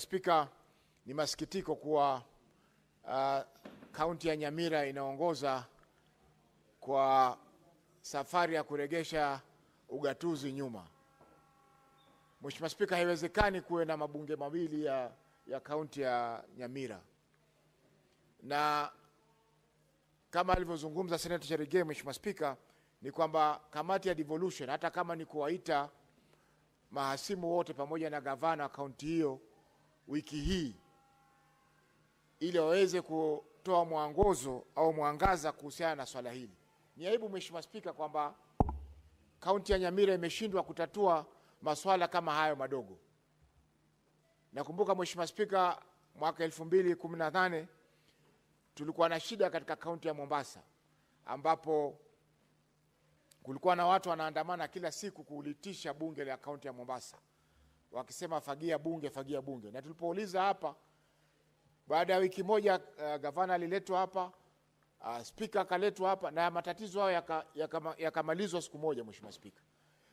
Spika, ni masikitiko kuwa kaunti ya Nyamira inaongoza kwa safari ya kuregesha ugatuzi nyuma. Mheshimiwa Spika, haiwezekani kuwe na mabunge mawili ya kaunti ya Nyamira. Na kama alivyozungumza Senator Cherigei, Mheshimiwa Spika, ni kwamba kamati ya devolution, hata kama ni kuwaita mahasimu wote pamoja na gavana wa kaunti hiyo wiki hii ili waweze kutoa mwongozo au mwangaza kuhusiana na swala hili. Ni aibu Mheshimiwa Spika kwamba kaunti ya Nyamira imeshindwa kutatua masuala kama hayo madogo. Nakumbuka Mheshimiwa Spika, mwaka 2018 tulikuwa na shida katika kaunti ya Mombasa ambapo kulikuwa na watu wanaandamana kila siku kulitisha bunge la kaunti ya Mombasa wakisema fagia bunge, fagia bunge. Na tulipouliza hapa, baada ya wiki moja gavana aliletwa hapa, spika akaletwa hapa, na matatizo hayo yakamalizwa siku moja, Mheshimiwa Spika.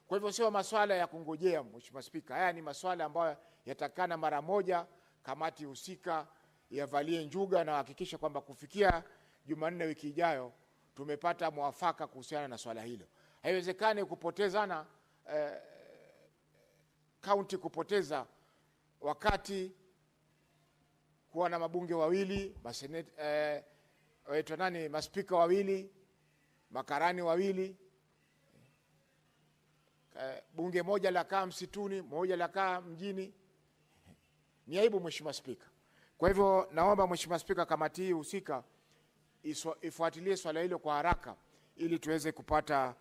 Kwa hivyo sio masuala ya kungojea, Mheshimiwa Spika. Haya ni masuala ambayo yatakana mara moja, kamati husika yavalie njuga na hakikisha kwamba kufikia Jumanne wiki ijayo tumepata mwafaka kuhusiana na swala hilo. Haiwezekani kupotezana kaunti kupoteza wakati kuwa na mabunge wawili, maspika wawili, makarani wawili, bunge moja la kaa msituni, moja la kaa mjini. Ni aibu Mheshimiwa Spika. Kwa hivyo naomba Mheshimiwa Spika, kamati hii husika ifuatilie swala hilo kwa haraka ili tuweze kupata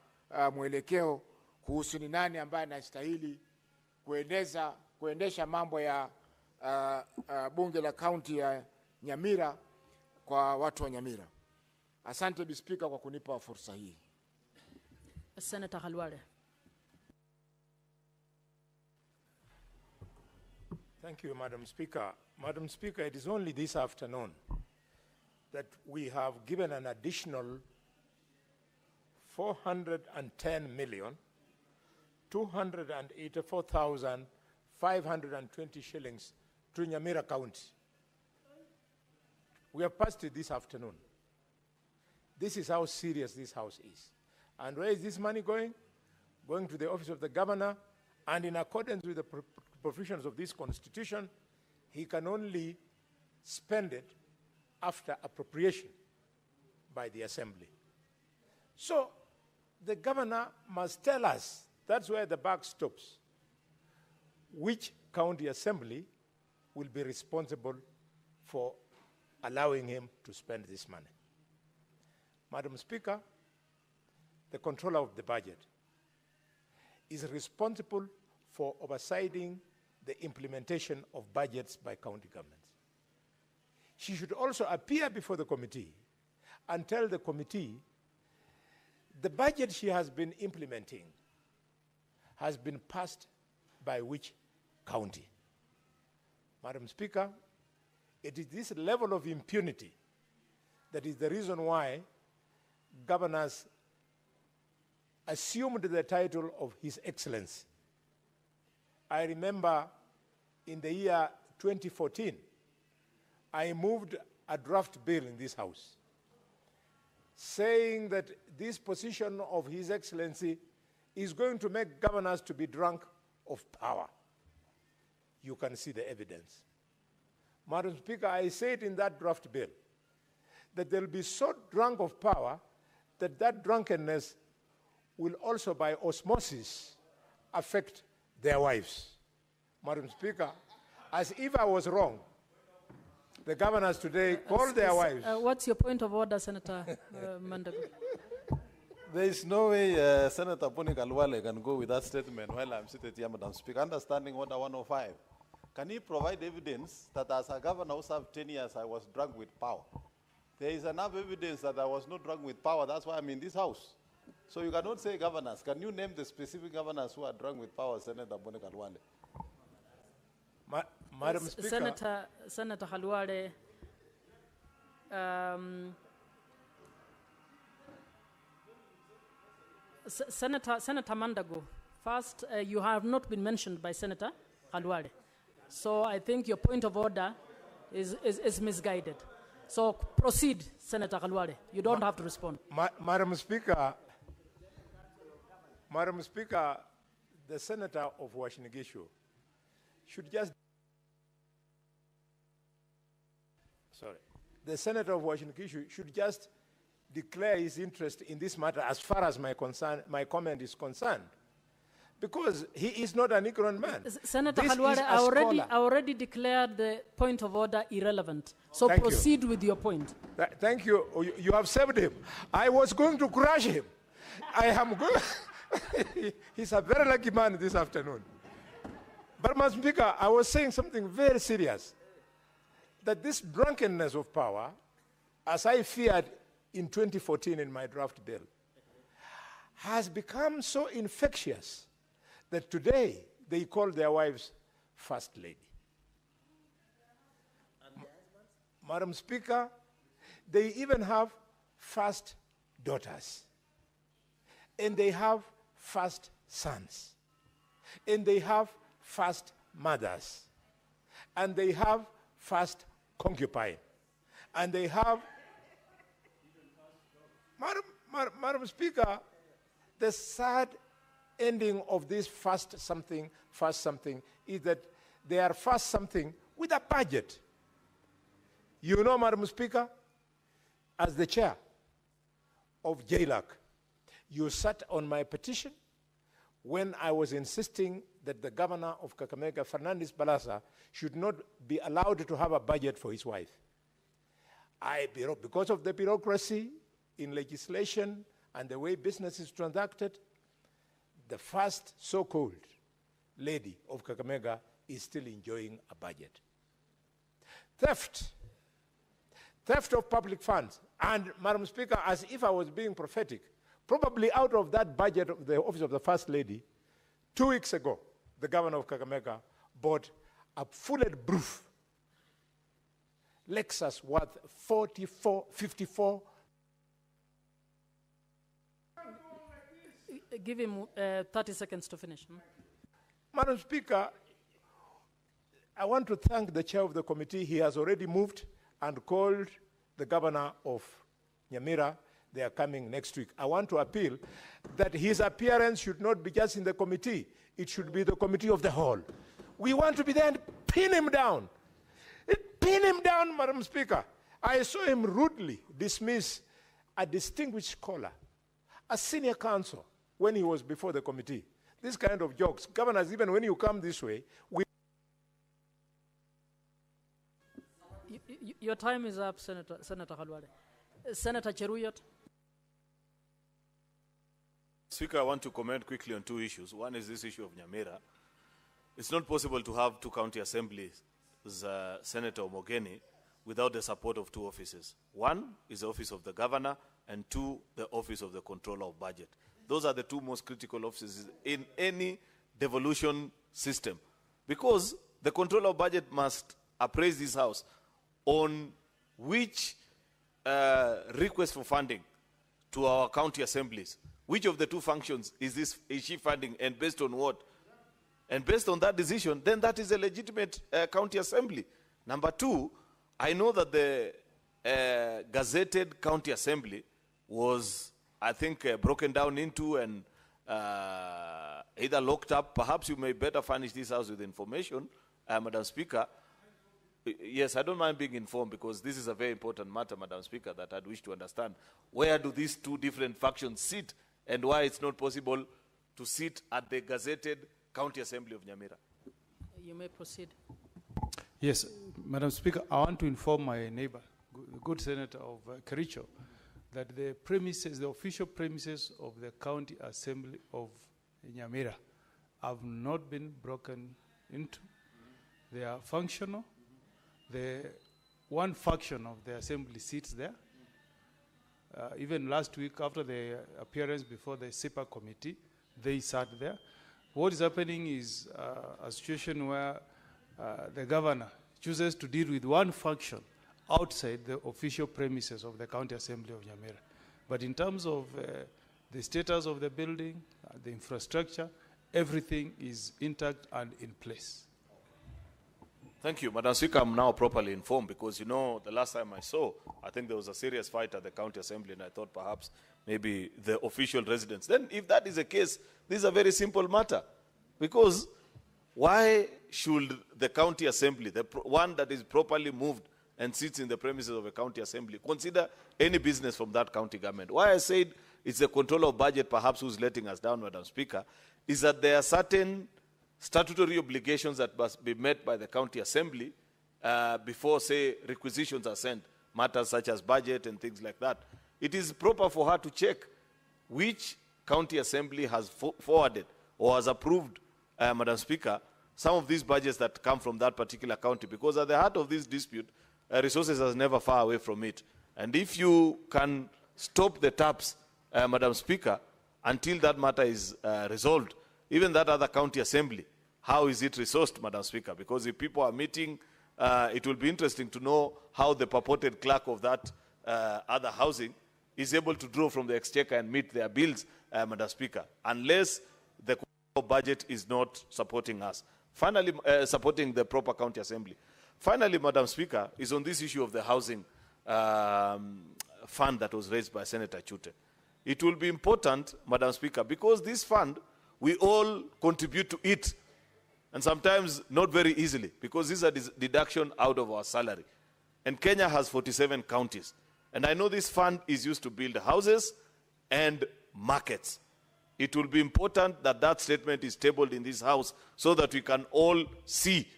mwelekeo kuhusu ni nani ambaye anastahili kuendesha mambo ya bunge la kaunti ya Nyamira kwa watu wa Nyamira. Asante Bi Spika kwa kunipa fursa hii. Senator Khalwale. Thank you, Madam Speaker. Madam Speaker, it is only this afternoon that we have given an additional 410,284,520 shillings to Nyamira County. We have passed it this afternoon. This is how serious this House is. And where is this money going? Going to the office of the governor, and in accordance with the provisions of this constitution, he can only spend it after appropriation by the assembly. So the governor must tell us, that's where the buck stops, which county assembly will be responsible for allowing him to spend this money. Madam Speaker, the controller of the budget is responsible for oversighting the implementation of budgets by county governments. She should also appear before the committee and tell the committee the budget she has been implementing has been passed by which county. Madam Speaker, it is this level of impunity that is the reason why governors assumed the title of His Excellency. I remember in the year 2014, I moved a draft bill in this House saying that this position of His Excellency is going to make governors to be drunk of power. You can see the evidence. Madam Speaker, I said in that draft bill that they'll be so drunk of power that that drunkenness will also by osmosis affect their wives. Madam Speaker, as if I was wrong, the governors today call their wives. What's your point of order, Senator Mandago? There is no way Senator Boni Khalwale can go with that statement while I'm seated here, Madam Speaker. Understanding Order 105. Can he provide evidence that as a governor who served 10 years, I was drunk with power? There is enough evidence that I was not drunk with power. That's why I'm in this House. So you cannot say governors. Can you name the specific governors who are drunk with power, Senator Boni Khalwale? Madam Speaker. Senator Khalwale, Senator Mandago, first, you have not been mentioned by Senator Khalwale. So I think your point of order is misguided. So proceed, Senator Khalwale. You don't have to respond. Madam Speaker, the Senator of Washinegishu should just, the Senator of Washinegishu should just declare his interest in this matter as far as my comment is concerned. Because he is not an ignorant man. Senator This Khalwale, is a I scholar. already declared the point of order irrelevant. So Thank you. proceed with your point. Thank you. You have saved him. I was going to crush him. I am going. He's a very lucky man this afternoon. But, Madam Speaker, I was saying something very serious. That this drunkenness of power, as I feared in 2014 in my draft bill, has become so infectious that today they call their wives First Lady. Madam Speaker, they even have first daughters. And they have first sons. And they have first mothers. And they have first concubine. And they have... Madam Speaker, the sad ending of this first something is that they are first something with a budget. You know, Madam Speaker, as the chair of JLAC, you sat on my petition when I was insisting that the governor of Kakamega, Fernandes Balasa, should not be allowed to have a budget for his wife. Because of the bureaucracy in legislation and the way business is transacted, the first so-called lady of Kakamega is still enjoying a budget. Theft of public funds. And, Madam Speaker, as if I was being prophetic, probably out of that budget of the office of the First Lady, 2 weeks ago, the governor of Kakamega bought a full-proof Lexus worth 54. Give him 30 seconds to finish. Madam Speaker, I want to thank the chair of the committee. He has already moved and called the governor of Nyamira. They are coming next week. I want to appeal that his appearance should not be just in the committee. It should be the committee of the whole. We want to be there and pin him down. Pin him down, Madam Speaker. I saw him rudely dismiss a distinguished scholar, a senior counsel, when he was before the committee. This kind of jokes. Governors, even when you come this way, Your time is up, Senator Khalwale. Senator Cheruyot. Speaker, I want to comment quickly on two issues. One is this issue of Nyamira. It's not possible to have two county assemblies, Senator Mogeni, without the support of two offices. One is the office of the governor, and two, the office of the controller of budget. Those are the two most critical offices in any devolution system, because the controller of budget must appraise this house on which request for funding to our county assemblies. Which of the two functions is she funding, and based on what? And based on that decision, then that is a legitimate county assembly. Number two, I know that the gazetted county assembly was, I think, broken down into and either locked up. Perhaps you may better furnish this house with information, Madam Speaker. Yes, I don't mind being informed, because this is a very important matter, Madam Speaker, that I'd wish to understand. Where do these two different factions sit, and why it's not possible to sit at the gazetted County Assembly of Nyamira? You may proceed. Yes, Madam Speaker, I want to inform my neighbor, the good senator of Kericho, that the premises, the official premises of the County Assembly of Nyamira have not been broken into. They are functional. The one faction of the assembly sits there. Even last week, after the appearance before the SIPA committee, they sat there. What is happening is a situation where the governor chooses to deal with one faction outside the official premises of the County Assembly of Nyamira. But in terms of the status of the building, the infrastructure, everything is intact and in place. Thank you, Madam Speaker. I'm now properly informed because, you know, the last time I saw, I think there was a serious fight at the county assembly, and I thought perhaps maybe the official residents. Then if that is the case, this is a very simple matter. Because why should the county assembly, the one that is properly moved and sits in the premises of a county assembly, consider any business from that county government? Why I said it's the control of budget perhaps who's letting us down, Madam Speaker, is that there are certain statutory obligations that must be met by the county assembly before, say, requisitions are sent, matters such as budget and things like that. It is proper for her to check which county assembly has forwarded or has approved, Madam Speaker, some of these budgets that come from that particular county, because at the heart of this dispute, resources are never far away from it. And if you can stop the taps, Madam Speaker, until that matter is resolved, even that other county assembly, how is it resourced, Madam Speaker? Because if people are meeting, it will be interesting to know how the purported clerk of that other housing is able to draw from the exchequer and meet their bills, Madam Speaker, unless the budget is not supporting us. Finally, supporting the proper county assembly. Finally, Madam Speaker, is on this issue of the housing fund that was raised by Senator Chute. It will be important, Madam Speaker, because this fund, we all contribute to it, and sometimes not very easily, because this is a deduction out of our salary. And Kenya has 47 counties. And I know this fund is used to build houses and markets. It will be important that that statement is tabled in this House so that we can all see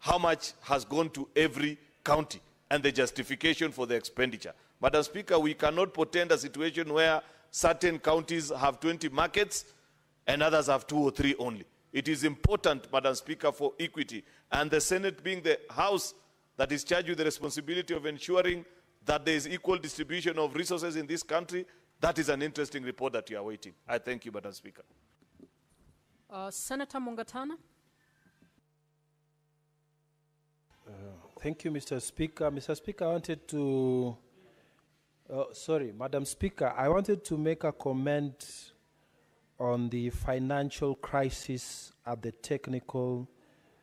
how much has gone to every county and the justification for the expenditure. Madam Speaker, we cannot pretend a situation where certain counties have 20 markets and others have 2 or 3 only. It is important, Madam Speaker, for equity, and the Senate being the House that is charged with the responsibility of ensuring that there is equal distribution of resources in this country. That is an interesting report that you are waiting. I thank you, Madam Speaker. Senator Mungatana. Thank you, Mr. Speaker. Mr. Speaker, I wanted to, Madam Speaker, I wanted to make a comment on the financial crisis at the Technical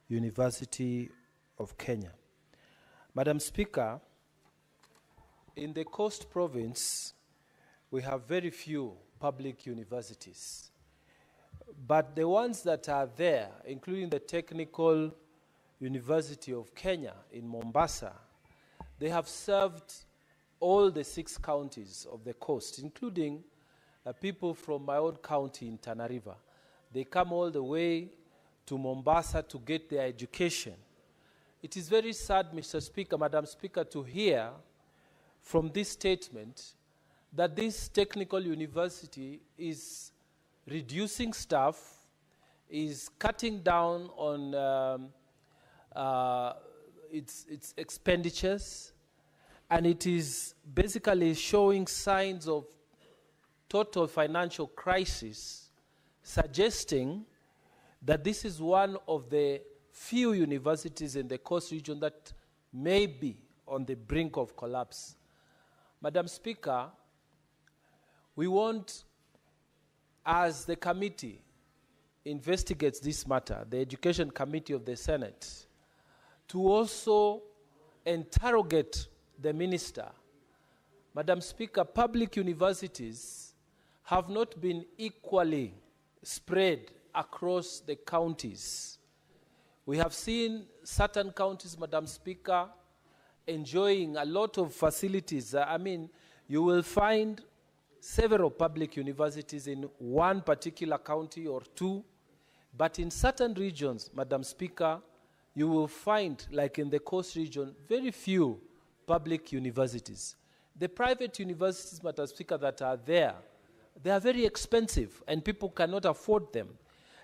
University of Kenya. Madam Speaker, in the Coast Province, we have very few public universities. But the ones that are there, including the Technical University of Kenya in Mombasa, they have served all the 6 counties of the coast, including people from my own county in Tana River. They come all the way to Mombasa to get their education. It is very sad, Mr. Speaker, Madam Speaker, to hear from this statement that this technical university is reducing staff, is cutting down on its expenditures, and it is basically showing signs of total financial crisis, suggesting that this is one of the few universities in the coast region that may be on the brink of collapse. Madam Speaker, we want, as the committee investigates this matter, the Education Committee of the Senate, to also interrogate the minister. Madam Speaker, public universities have not been equally spread across the counties. We have seen certain counties, Madam Speaker, enjoying a lot of facilities. You will find several public universities in one particular county or 2, but in certain regions, Madam Speaker, you will find, like in the coast region, very few public universities. The private universities, Madam Speaker, that are there, they are very expensive and people cannot afford them.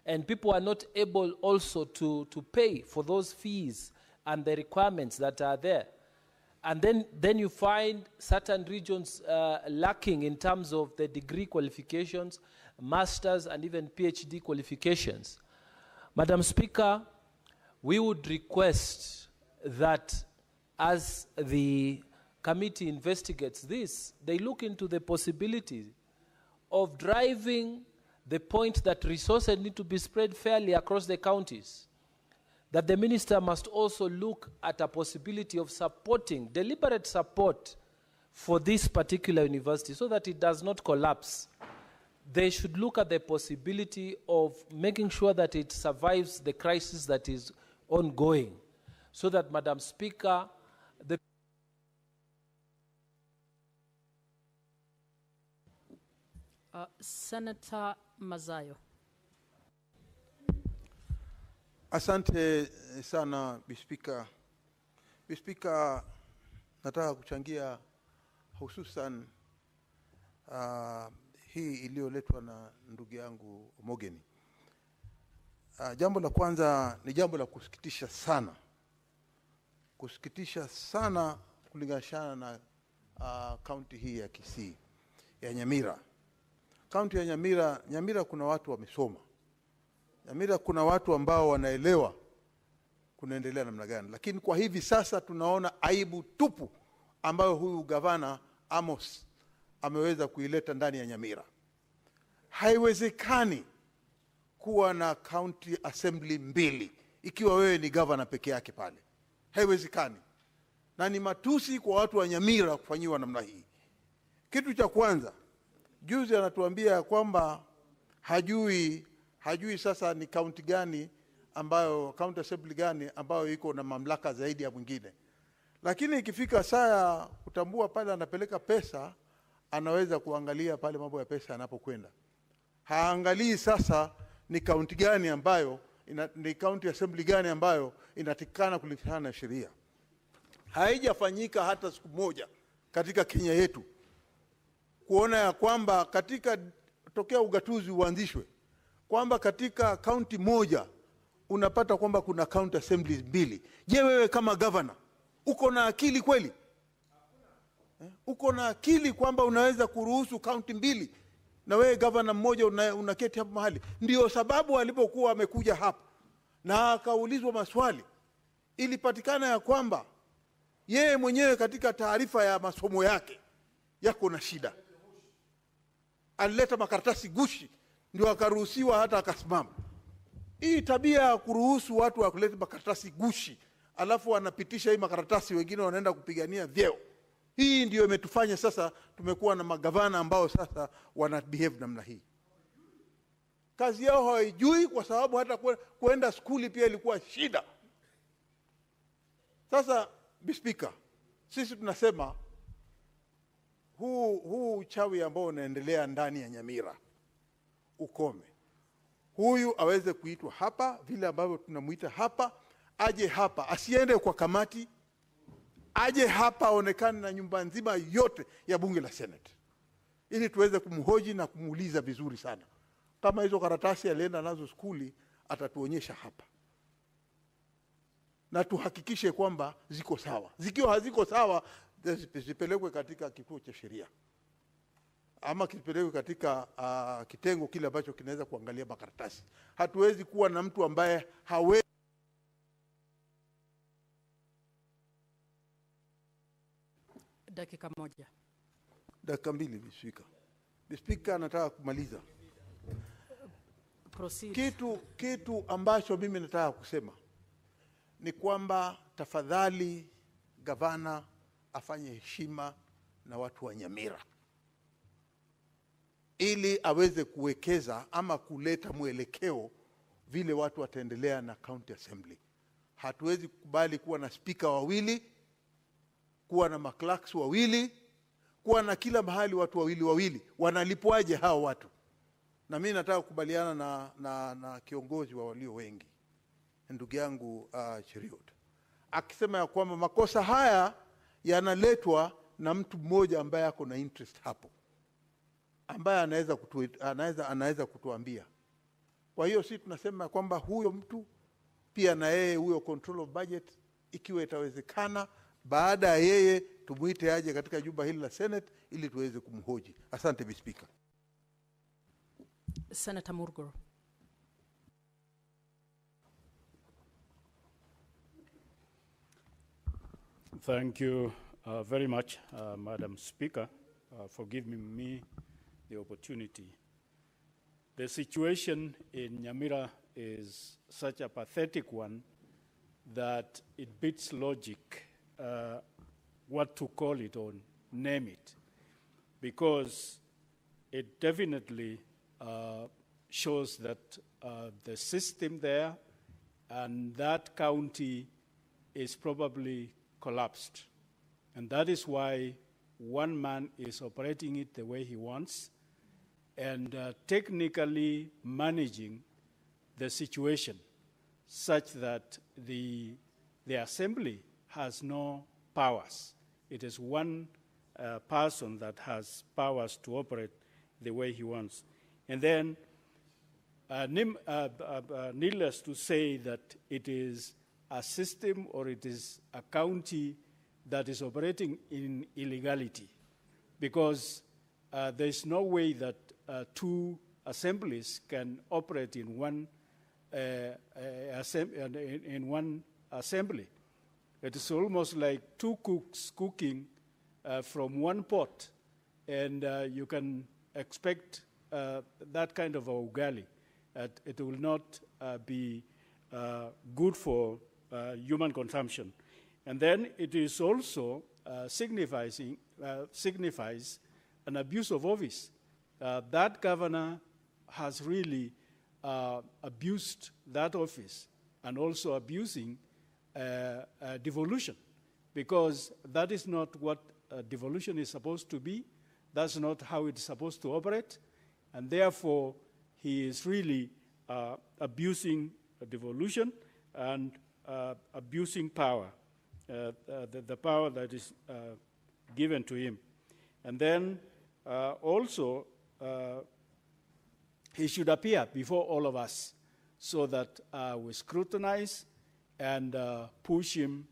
And people are not able also to pay for those fees and the requirements that are there. And then you find certain regions lacking in terms of the degree qualifications, master's and even PhD qualifications. Madam Speaker, we would request that as the committee investigates this, they look into the possibility of driving the point that resources need to be spread fairly across the counties. that the minister must also look at a possibility of supporting, deliberate support for this particular university so that it does not collapse. They should look at the possibility of making sure that it survives the crisis that is ongoing, so that, Madam Speaker, the Senator Mazayo. Asante sana Bispika. Bispika, nataka kuchangia hususan hii iliyoletwa na ndugu yangu Mogeni. Jambo la kwanza ni jambo la kusikitisha sana. Kusikitisha sana kulinganishana na kaunti hii ya Kisii, ya Nyamira. Kaunti ya Nyamira kuna watu wamesoma. Nyamira kuna watu ambao wanaelewa kunaendelea namna gani. Lakini kwa hivi sasa tunaona aibu tupu ambayo huyu gavana Amos ameweza kuileta ndani ya Nyamira. Haiwezekani kuwa na county assembly mbili ikiwa wewe ni gavana peke yake pale. Haiwezekani. Na ni matusi kwa watu wa Nyamira kufanyiwa namna hii. Kitu cha kwanza, juzi anatuambia kwamba hajui sasa ni county gani ambayo, county assembly gani ambayo iko na mamlaka zaidi ya mwingine. Lakini ikifika saa ya kutambua pale anapeleka pesa, anaweza kuangalia pale mambo ya pesa yanapokwenda. Haangalii sasa ni county gani ambayo, ni county assembly gani ambayo inatikana kulingana na sheria. Haijafanyika hata siku moja katika Kenya yetu kuona ya kwamba katika tokea ugatuzi uanzishwe kwamba katika county moja unapata kwamba kuna county assemblies mbili. Je, wewe kama governor uko na akili kweli? Uko na akili kwamba unaweza kuruhusu county mbili na wewe governor mmoja unaketi hapo mahali? Ndio sababu alipokuwa amekuja hapa na akaulizwa maswali, ilipatikana ya kwamba yeye mwenyewe katika taarifa ya masomo yake yako na shida. Alileta makaratasi gushi ndio akaruhusiwa hata akasimama. Hii tabia ya kuruhusu watu wa kuleta makaratasi gushi alafu wanapitisha hii makaratasi, wengine wanaenda kupigania vyeo, hii ndio imetufanya sasa tumekuwa na magavana ambao sasa wana behave namna hii. Kazi yao hawajui kwa sababu hata kwenda skuli pia ilikuwa shida. Sasa Bispika, sisi tunasema huu uchawi ambao unaendelea ndani ya Nyamira ukome. Huyu aweze kuitwa hapa vile ambavyo tunamuita hapa, aje hapa, asiende kwa kamati, aje hapa aonekane na nyumba nzima yote ya bunge la Senate, ili tuweze kumhoji na kumuuliza vizuri sana. Kama hizo karatasi alienda nazo skuli atatuonyesha hapa, na tuhakikishe kwamba ziko sawa. Zikiwa haziko sawa, zipelekwe katika kituo cha sheria ama kipelekwe katika kitengo kile ambacho kinaweza kuangalia makaratasi. Hatuwezi kuwa na mtu ambaye hawezi. Dakika moja. Dakika mbili, Bispika. Bispika, nataka kumaliza. Proceed. Kitu ambacho mimi nataka kusema ni kwamba tafadhali gavana afanye heshima na watu wa Nyamira, ili aweze kuwekeza ama kuleta mwelekeo vile watu wataendelea na county assembly. Hatuwezi kukubali kuwa na speaker wawili, kuwa na maclerks wawili, kuwa na kila mahali watu wawili. Wanalipwaje hao watu? Na mimi nataka kukubaliana na kiongozi wa walio wengi, ndugu yangu Cheriot, akisema ya kwamba makosa haya yanaletwa na mtu mmoja ambaye ako na interest hapo, ambaye anaweza kutuambia. Kwa hiyo sisi tunasema kwamba huyo mtu pia na yeye huyo control of budget, ikiwa itawezekana, baada ya yeye tumuite aje katika jumba hili la Senate ili tuweze kumhoji. Asante Bispika. Senator Murgor. Thank you very much, Madam Speaker, for giving me the opportunity. The situation in Nyamira is such a pathetic one that it beats logic what to call it or name it, because it definitely shows that the system there and that county is probably collapsed. And that is why one man is operating it the way he wants and technically managing the situation such that the assembly has no powers. It is one person that has powers to operate the way he wants. And then, needless to say that it is a system or it is a county that is operating in illegality, because there is no way that two assemblies can operate in one assembly. It is almost like two cooks cooking from one pot, and you can expect that kind of a ugali. It will not be good for human consumption. And then it is also signifies an abuse of office. That governor has really abused that office and also abusing devolution, because that is not what devolution is supposed to be. That's not how it's supposed to operate. And therefore, he is really abusing devolution and abusing power, the power that is given to him. And then also, he should appear before all of us so that we scrutinize and push him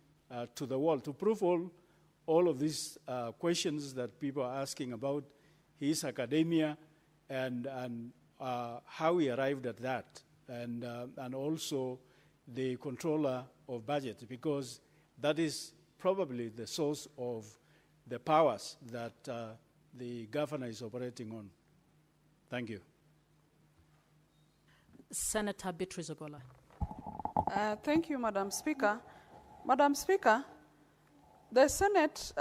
to the wall to prove all of these questions that people are asking about his academia and how he arrived at that, and also the controller of budget, because that is probably the source of the powers that the governor is operating on. Thank you. Senator Beatrice Ogola. Thank you, Madam Speaker. Madam Speaker, the Senate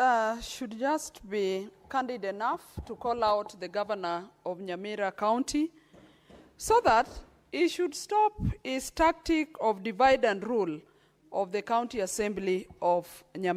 should just be candid enough to call out the governor of Nyamira County so that he should stop his tactic of divide and rule of the County Assembly of Nyamira.